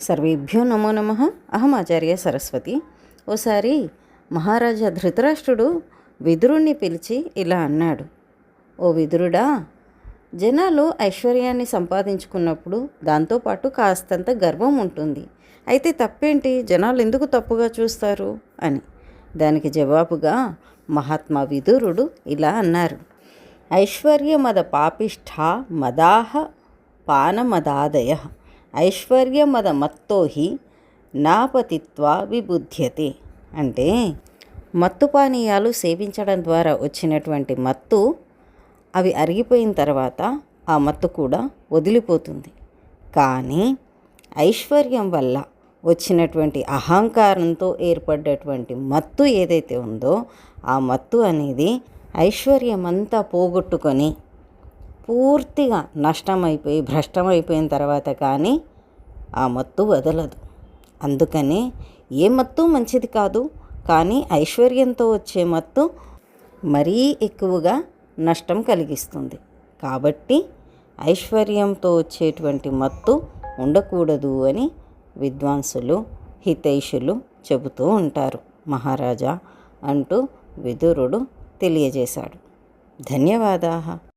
సర్వేభ్యో నమో నమః. అహం ఆచార్య సరస్వతి. ఓసారి మహారాజా ధృతరాష్ట్రుడు విదురుణ్ణి పిలిచి ఇలా అన్నాడు, ఓ విదురుడా, జనాలు ఐశ్వర్యాన్ని సంపాదించుకున్నప్పుడు దాంతోపాటు కాస్తంత గర్వం ఉంటుంది. అయితే తప్పేంటి, జనాలు ఎందుకు తప్పుగా చూస్తారు అని. దానికి జవాబుగా మహాత్మా విదురుడు ఇలా అన్నారు, ఐశ్వర్యమద పాపిష్ఠ మదాహ పానమదాదయ ఐశ్వర్యమద మత్తోహి నాపతిత్వా విబుధ్యతే. అంటే మత్తు పానీయాలు సేవించడం ద్వారా వచ్చినటువంటి మత్తు అవి అరిగిపోయిన తర్వాత ఆ మత్తు కూడా వదిలిపోతుంది. కానీ ఐశ్వర్యం వల్ల వచ్చినటువంటి అహంకారంతో ఏర్పడ్డటువంటి మత్తు ఏదైతే ఉందో ఆ మత్తు అనేది ఐశ్వర్యమంతా పోగొట్టుకొని పూర్తిగా నష్టమైపోయి భ్రష్టమైపోయిన తర్వాత కానీ ఆ మత్తు వదలదు. అందుకని ఏ మత్తు మంచిది కాదు, కానీ ఐశ్వర్యంతో వచ్చే మత్తు మరీ ఎక్కువగా నష్టం కలిగిస్తుంది. కాబట్టి ఐశ్వర్యంతో వచ్చేటువంటి మత్తు ఉండకూడదు అని విద్వాంసులు హితైషులు చెబుతూ ఉంటారు. మహారాజా అంటూ విదురుడు తెలియజేశాడు. ధన్యవాదాः.